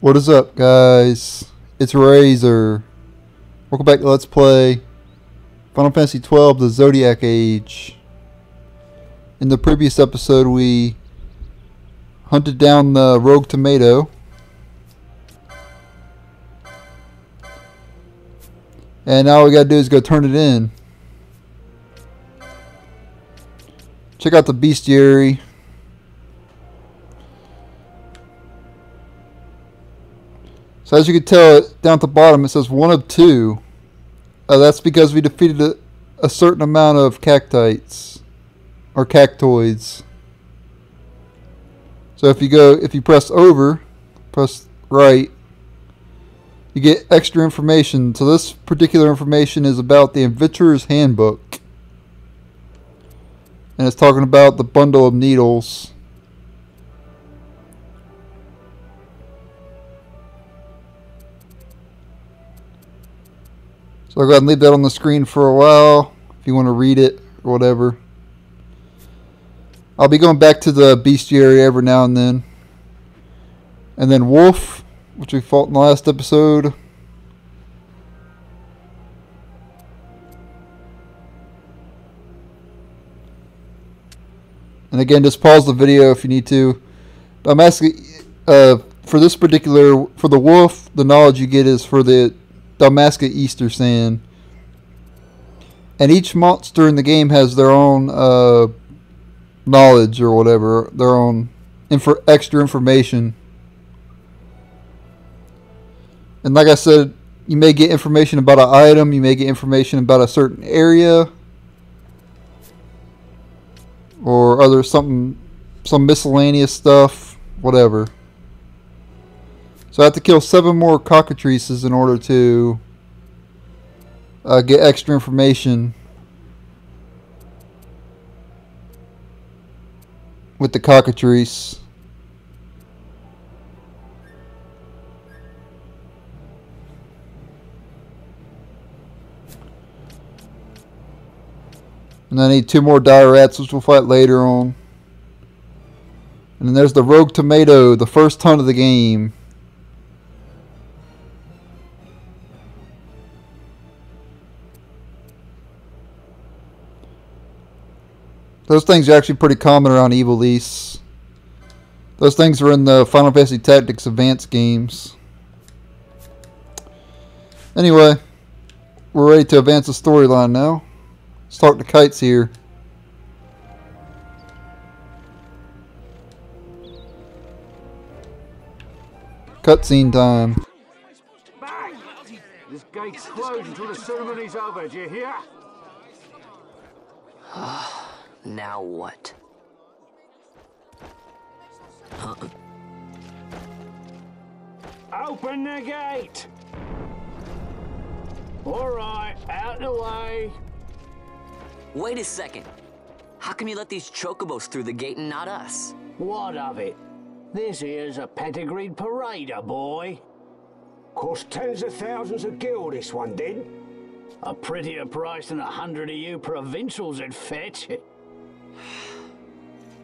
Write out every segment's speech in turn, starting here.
What is up, guys? It's Razor. Welcome back to Let's Play Final Fantasy XII The Zodiac Age. In the previous episode, we hunted down the rogue tomato. And now all we gotta do is go turn it in. Check out the bestiary. So as you can tell, down at the bottom it says 1 of 2. That's because we defeated a certain amount of cactites or cactoids. So if you press over, press right, you get extra information. So this particular information is about the Adventurer's Handbook, and it's talking about the bundle of needles. So I'll go ahead and leave that on the screen for a while if you want to read it or whatever. I'll be going back to the bestiary every now and then. And then Wolf, which we fought in the last episode. And again, just pause the video if you need to. I'm asking, for this particular, for the Wolf, the knowledge you get is for the Dalmasca Easter Sand, and each monster in the game has their own knowledge or whatever, their own extra information. And like I said, you may get information about an item, you may get information about a certain area, or some miscellaneous stuff, whatever. So I have to kill 7 more cockatrices in order to get extra information with the cockatrice. And I need 2 more dire rats, which we'll fight later on. And then there's the rogue tomato, the first hunt of the game. Those things are actually pretty common around Evil East. Those things are in the Final Fantasy Tactics Advance games. Anyway, we're ready to advance the storyline now. Let's talk to Kites here. Cutscene time. Bang! This gate's closed until the ceremony's over, do you hear? Now what? Open the gate! Alright, out the way. Wait a second. How come you let these chocobos through the gate and not us? What of it? This here's a pedigreed parader, boy. Cost tens of thousands of gil, this one did. A prettier price than 100 of you provincials would fetch.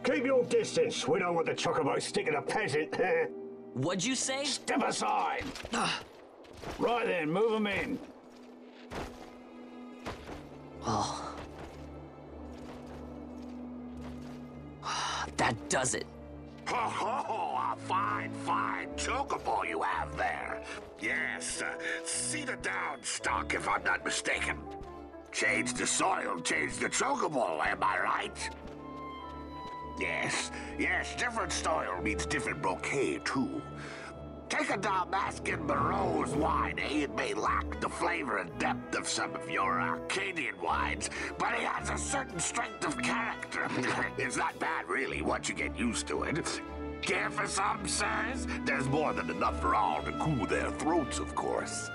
Keep your distance. We don't want the chocobo sticking a peasant. What'd you say? Step aside. Right then, move them in. Oh. That does it. Ho ho! A fine chocobo you have there. Yes, cedar down stock if I'm not mistaken. Change the soil, change the chocobo, am I right? Yes, different soil means different bouquet too. Take a Dalmascan Barrow's wine, It may lack the flavor and depth of some of your Arcadian wines, but it has a certain strength of character. It's not bad, really, once you get used to it. Care for some, sirs? There's more than enough for all to cool their throats, of course.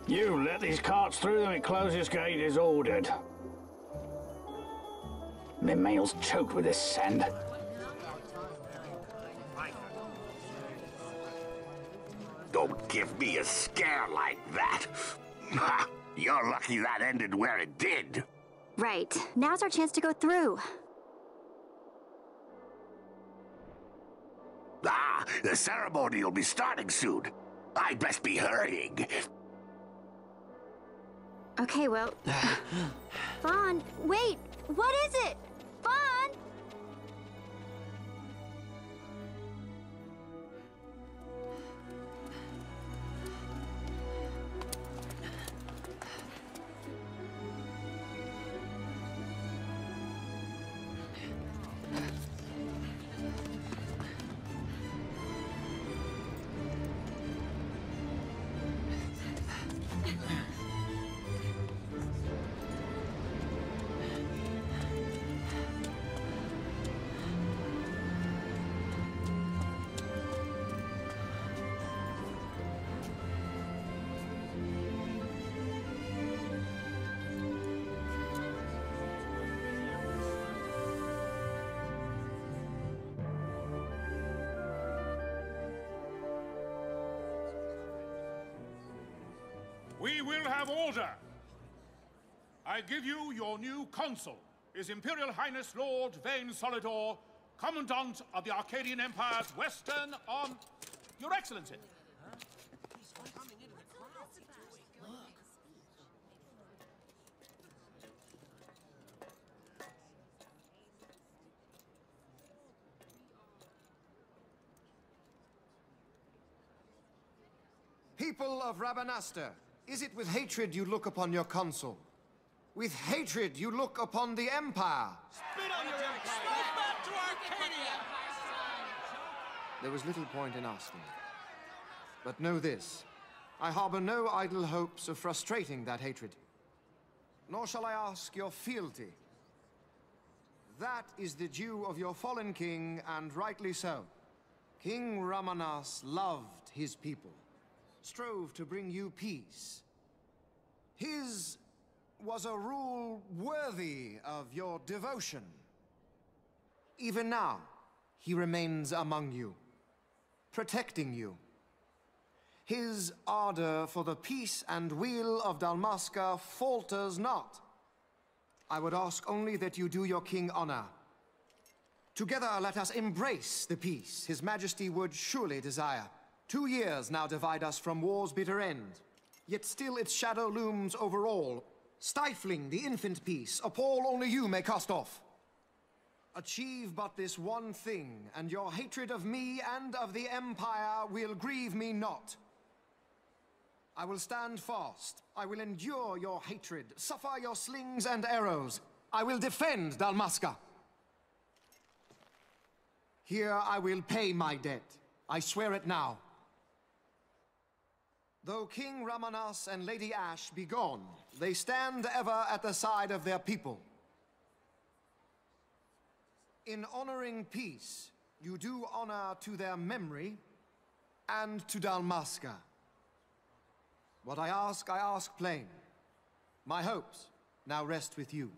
You let these carts through and closest gate is ordered. My mail's choked with this sand. Don't give me a scare like that. You're lucky that ended where it did. Right. Now's our chance to go through. Ah, The ceremony will be starting soon. I'd best be hurrying. Okay, well... Vaughn, wait! What is it? Vaughn! We will have order. I give you your new consul, His Imperial Highness Lord Vayne Solidor, Commandant of the Arcadian Empire's Western Arm... Your Excellency. People of Rabanastre, is it with hatred you look upon your consul? With hatred you look upon the Empire? Spit on your empire! Smoke back to Arcadia! There was little point in asking. But know this, I harbor no idle hopes of frustrating that hatred. Nor shall I ask your fealty. That is the due of your fallen king, and rightly so. King Ramanas loved his people, strove to bring you peace. His was a rule worthy of your devotion. Even now, he remains among you, protecting you. His ardor for the peace and weal of Dalmasca falters not. I would ask only that you do your king honor. Together let us embrace the peace His Majesty would surely desire. 2 years now divide us from war's bitter end, yet still its shadow looms over all, stifling the infant peace a pall only you may cast off. Achieve but this one thing, and your hatred of me and of the Empire will grieve me not. I will stand fast. I will endure your hatred, suffer your slings and arrows. I will defend Dalmasca. Here I will pay my debt. I swear it now. Though King Ramanas and Lady Ash be gone, they stand ever at the side of their people. In honoring peace, you do honor to their memory and to Dalmasca. What I ask plain. My hopes now rest with you.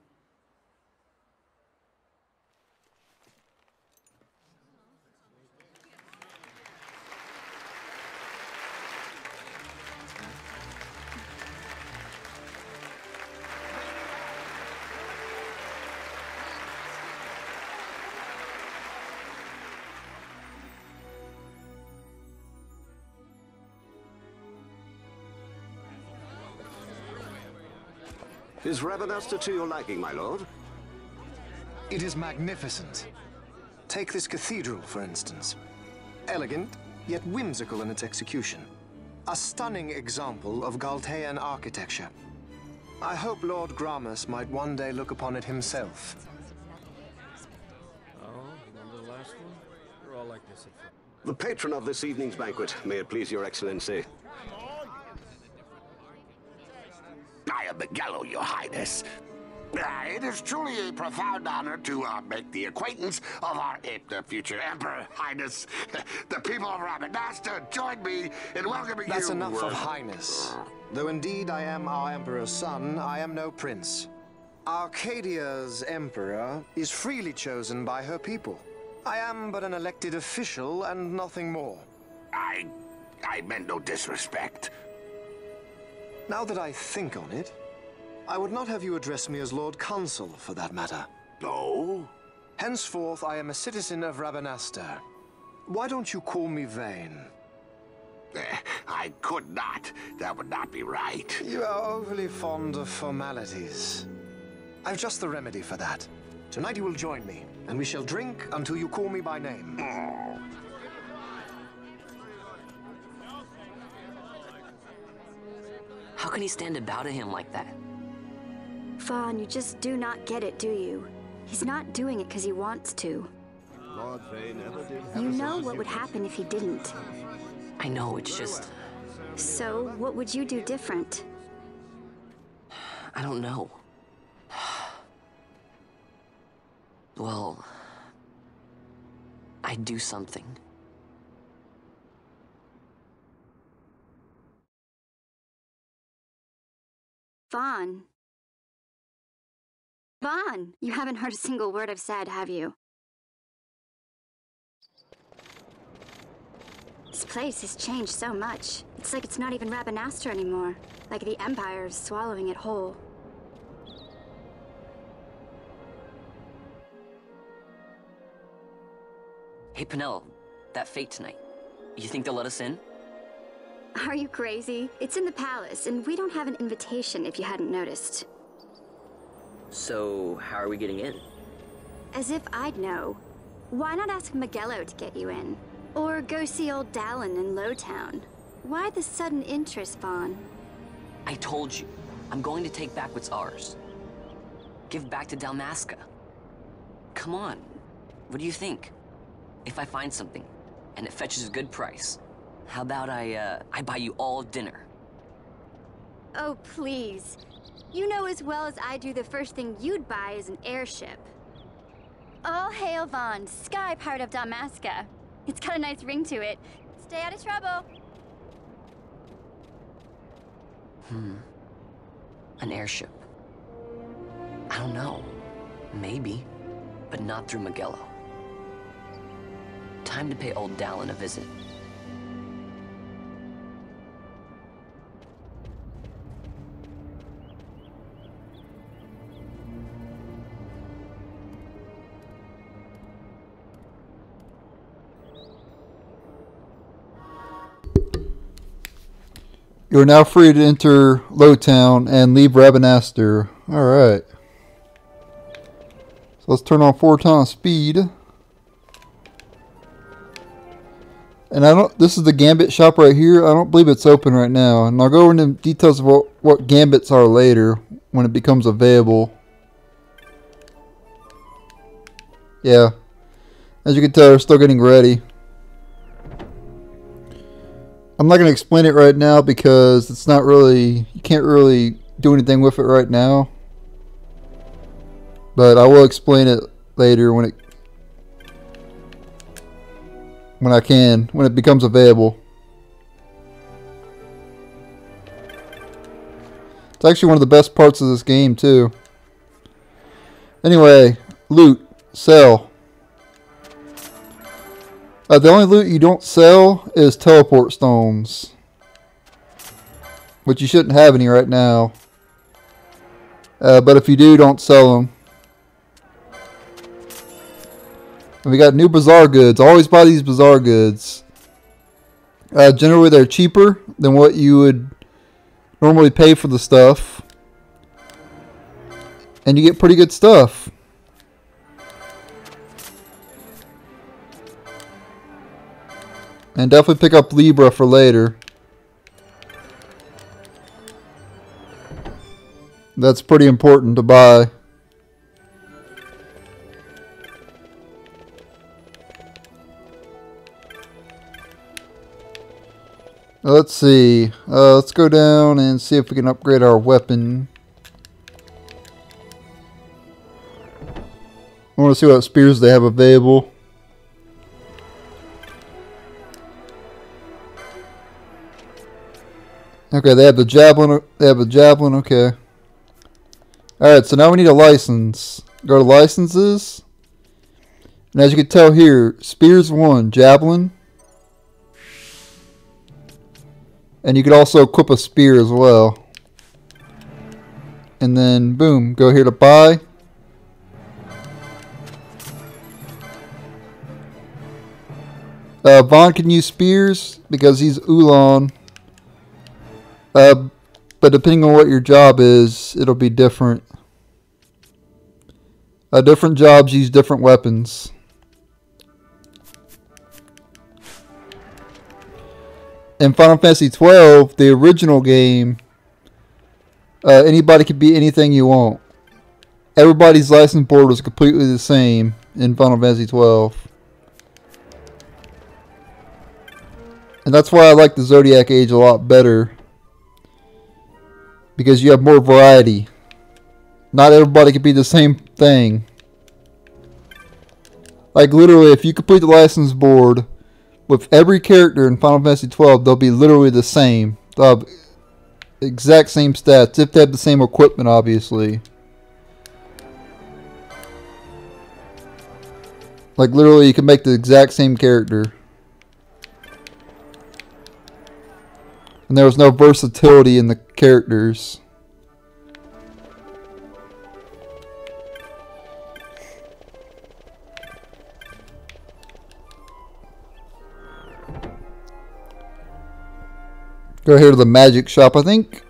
Is Rabanastre to your liking, my lord? It is magnificent. Take this cathedral, for instance. Elegant, yet whimsical in its execution. A stunning example of Galtean architecture. I hope Lord Gramus might one day look upon it himself. Oh, remember the last one? We're all like this at first. The patron of this evening's banquet, may it please your excellency. I am Yugioh, your highness. It is truly a profound honor to make the acquaintance of our future emperor, highness. The people of Rabanastre join me in welcoming you. That's enough of highness. Though indeed I am our emperor's son, I am no prince. Arcadia's emperor is freely chosen by her people. I am but an elected official and nothing more. I meant no disrespect. Now that I think on it, I would not have you address me as Lord Consul, for that matter. No? Henceforth, I am a citizen of Rabanastre. Why don't you call me Vayne? I could not. That would not be right. You are overly fond of formalities. I've just the remedy for that. Tonight you will join me, and we shall drink until you call me by name. How can he stand about him like that? Vaughn, you just do not get it, do you? He's not doing it because he wants to. Lord Vayne never did have You a know son what as would you happen if he didn't. I know, it's just... So, what would you do different? I don't know. Well... I'd do something. Vaughn. Vaughn! You haven't heard a single word I've said, have you? This place has changed so much. It's like it's not even Rabanastre anymore. Like the Empire is swallowing it whole. Hey, Penel, that fete tonight. You think they'll let us in? Are you crazy? It's in the palace, and we don't have an invitation if you hadn't noticed. So, how are we getting in? As if I'd know. Why not ask Miguello to get you in? Or go see old Dallin in Lowtown? Why the sudden interest, Vaughn? I told you, I'm going to take back what's ours. Give back to Dalmasca. Come on, what do you think? If I find something, and it fetches a good price, how about I buy you all dinner? Oh, please. You know as well as I do the first thing you'd buy is an airship. All hail Vaughn, sky part of Dalmasca. It's got a nice ring to it. Stay out of trouble. An airship. I don't know. Maybe. But not through Miguello. Time to pay old Dallin a visit. You are now free to enter Lowtown and leave Rabanastre. Alright. So let's turn on 4 times speed. And this is the Gambit shop right here. I don't believe it's open right now. And I'll go into details of what Gambits are later when it becomes available. Yeah. As you can tell, they're still getting ready. I'm not going to explain it right now because it's not really, you can't really do anything with it right now. But I will explain it later when it becomes available. It's actually one of the best parts of this game too. Anyway, loot, sell. The only loot you don't sell is teleport stones, which you shouldn't have any right now. But if you do, don't sell them. And we got new bazaar goods. Always buy these bazaar goods. Generally, they're cheaper than what you would normally pay for the stuff, and you get pretty good stuff. And definitely pick up Libra for later. That's pretty important to buy. Let's see. Let's go down and see if we can upgrade our weapon. I want to see what spears they have available. Okay, they have the javelin. They have a javelin. Okay. Alright, so now we need a license. Go to licenses. And as you can tell here, spears 1, javelin. And you could also equip a spear as well. And then, boom, go here to buy. Vaughn can use spears because he's Ulan. But depending on what your job is, it'll be different. Different jobs use different weapons. In Final Fantasy XII, the original game, anybody could be anything you want. Everybody's license board was completely the same in Final Fantasy XII. And that's why I like the Zodiac Age a lot better. Because you have more variety. Not everybody can be the same thing. Like literally, if you complete the license board with every character in Final Fantasy XII, they'll be literally the same. They'll have exact same stats, if they have the same equipment, obviously. Like literally, you can make the exact same character. And there was no versatility in the characters. Go here to the magic shop, I think.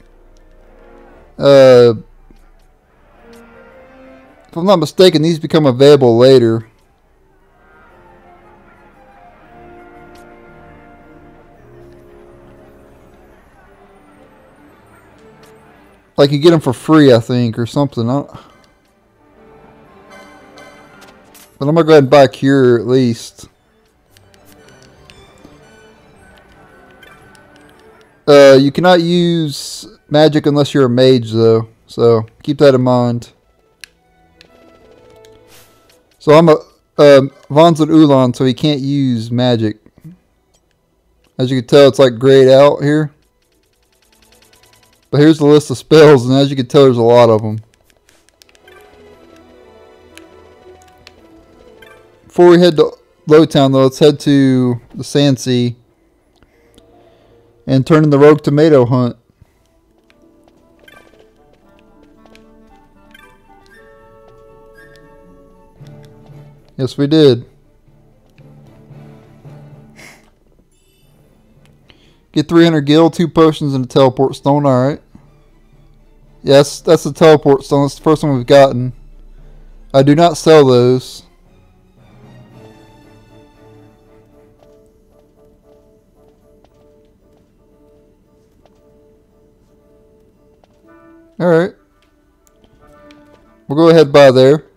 If I'm not mistaken, these become available later. Like you get them for free, I think, or something. But I'm gonna go ahead and buy a cure at least. You cannot use magic unless you're a mage, though. So keep that in mind. So I'm Vaughn's an Ulan, so he can't use magic. As you can tell, it's like grayed out here. But here's the list of spells, and as you can tell, there's a lot of them. Before we head to Lowtown, though, let's head to the Sand Sea and turn in the Rogue Tomato hunt. Yes, we did. Get 300 gil, 2 potions, and a teleport stone. Alright. Yes, that's the teleport stone. That's the first one we've gotten. I do not sell those. Alright. We'll go ahead by there.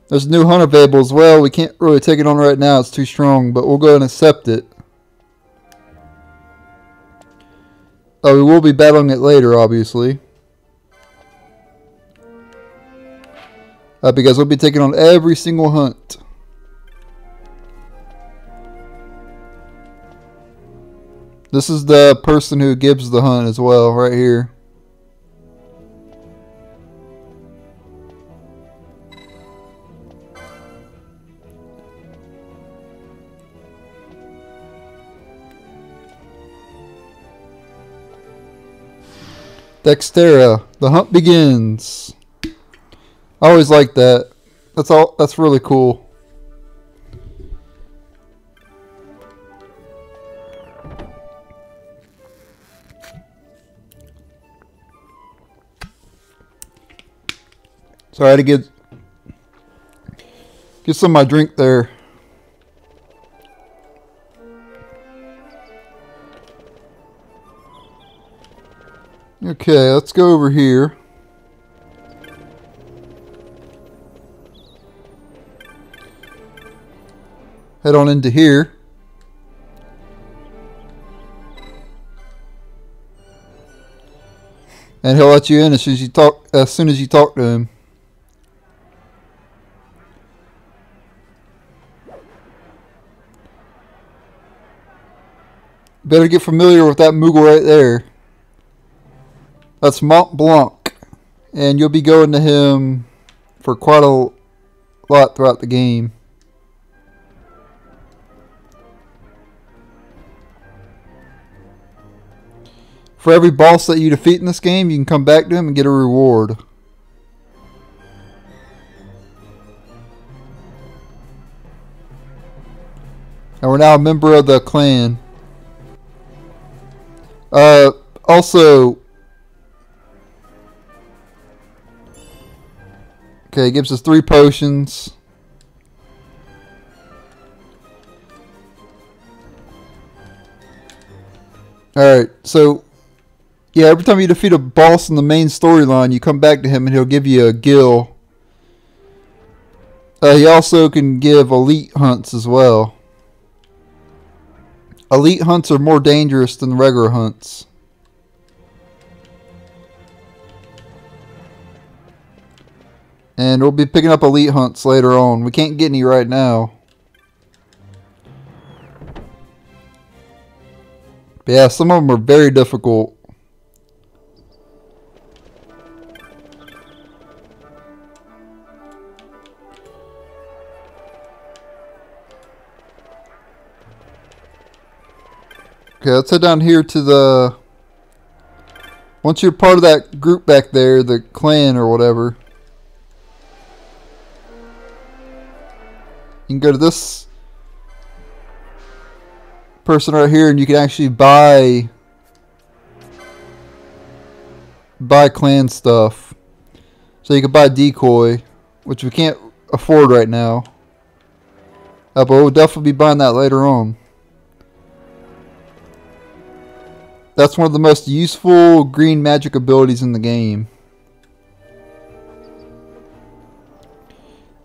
There's a new hunt available as well. We can't really take it on right now. It's too strong, but we'll go ahead and accept it. We will be battling it later, obviously. Because we'll be taking on every single hunt. This is the person who gives the hunt as well, right here. Dextera, the hunt begins. I always like that. That's really cool. Sorry, I had to get some of my drink there. Okay, let's go over here. Head on into here. And he'll let you in as soon as you talk to him. Better get familiar with that Moogle right there. That's Mont Blanc. And you'll be going to him for quite a lot throughout the game. For every boss that you defeat in this game, you can come back to him and get a reward. And we're now a member of the clan. Also, okay, it gives us 3 potions. Alright, so yeah, every time you defeat a boss in the main storyline, you come back to him and he'll give you a gil. He also can give elite hunts as well. Elite hunts are more dangerous than regular hunts. And we'll be picking up elite hunts later on. We can't get any right now. But yeah, some of them are very difficult. Okay, let's head down here to the... Once you're part of that group back there, the clan or whatever, you can go to this person right here and you can actually buy clan stuff. So you can buy decoy, which we can't afford right now. But we'll definitely be buying that later on. That's one of the most useful green magic abilities in the game.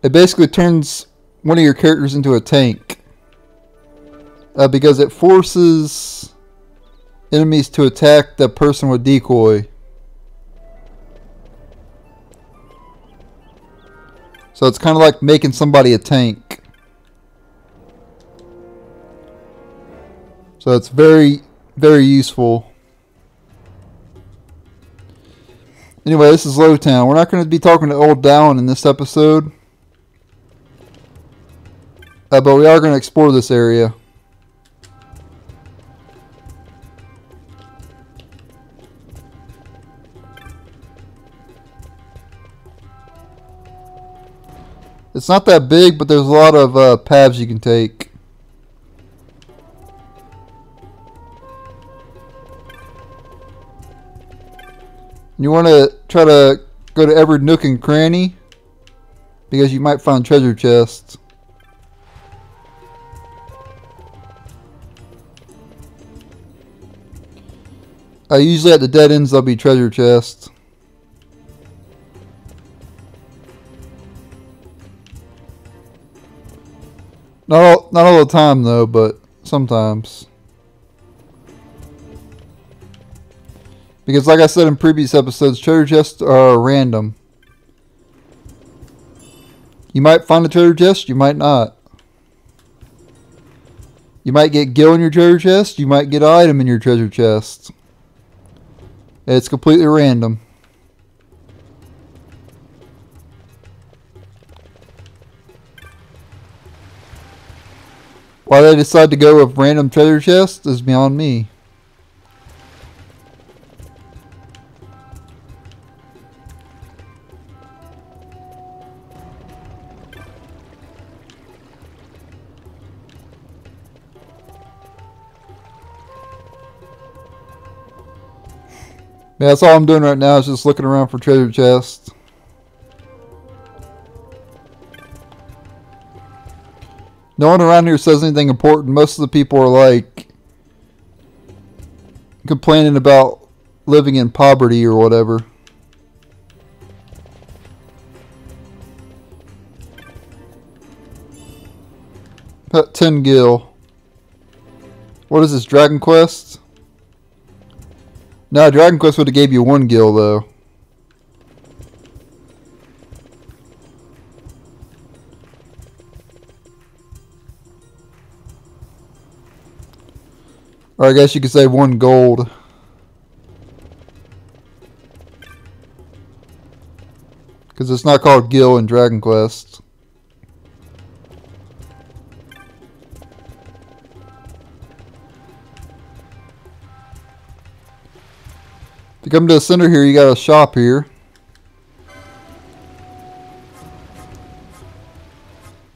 It basically turns one of your characters into a tank. Because it forces enemies to attack that person with decoy. So it's kind of like making somebody a tank. So it's very, very useful. Anyway, this is Lowtown. We're not going to be talking to Old Dallin in this episode. But we are going to explore this area. It's not that big, but there's a lot of paths you can take. You want to try to go to every nook and cranny, because you might find treasure chests. Usually at the dead ends there'll be treasure chests. Not all the time though, but sometimes. Because like I said in previous episodes, treasure chests are random. You might find a treasure chest, you might not. You might get gil in your treasure chest, you might get an item in your treasure chest. It's completely random. Why they decide to go with random treasure chests is beyond me. Yeah, that's all I'm doing right now is just looking around for treasure chests. No one around here says anything important. Most of the people are like complaining about living in poverty or whatever. About 10 gil. What is this, Dragon Quest? No, Dragon Quest would have gave you 1 gil though. Or I guess you could say 1 gold. Because it's not called gil in Dragon Quest. If you come to the center here, you got a shop here.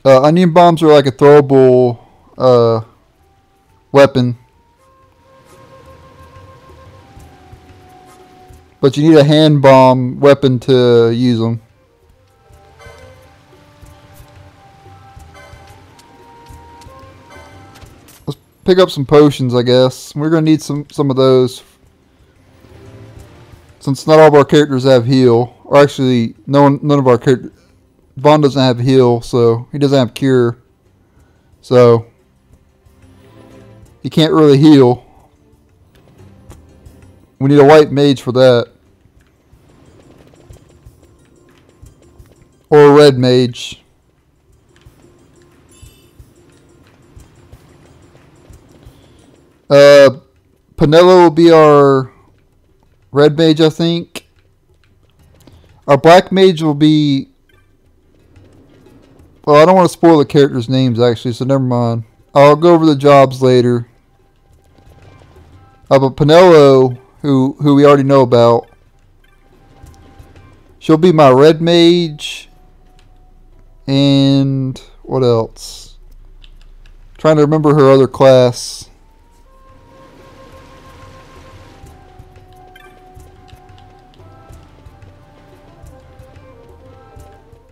Onion bombs are like a throwable weapon. But you need a hand bomb weapon to use them. Let's pick up some potions, I guess. We're gonna need some of those, since not all of our characters have heal. Or actually, none of our characters. Vaughn doesn't have heal, so he doesn't have cure. So he can't really heal. We need a white mage for that. Or a red mage. Pinello will be our red mage, I think. Our black mage will be... Well, I don't want to spoil the characters' names, actually, so never mind. I'll go over the jobs later. But Pinello, who we already know about, she'll be my red mage. And what else? Trying to remember her other class.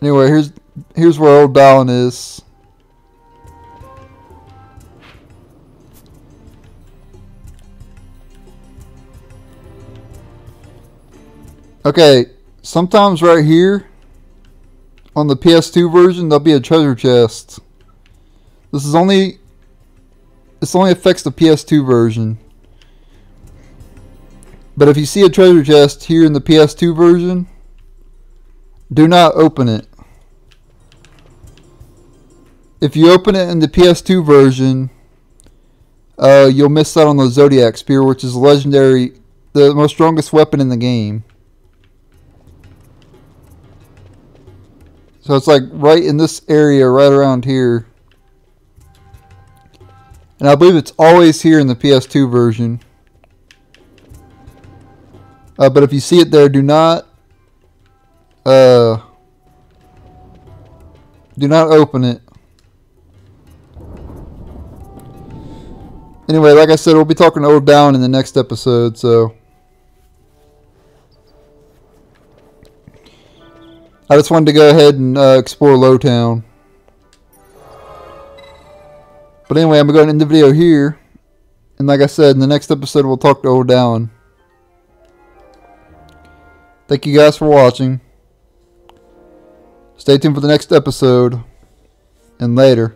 Anyway, here's where Old Dallin is. Okay, sometimes right here on the PS2 version there'll be a treasure chest. This only affects the PS2 version. But if you see a treasure chest here in the PS2 version, do not open it. If you open it in the PS2 version, you'll miss out on the Zodiac Spear, which is legendary, the most strongest weapon in the game. So it's like right in this area, right around here. And I believe it's always here in the PS2 version. But if you see it there, do not open it. Anyway, like I said, we'll be talking to Old Dallin in the next episode, so I just wanted to go ahead and explore Lowtown. But anyway, I'm going to end the video here. And like I said, in the next episode, we'll talk to Old Dallin. Thank you guys for watching. Stay tuned for the next episode. And later.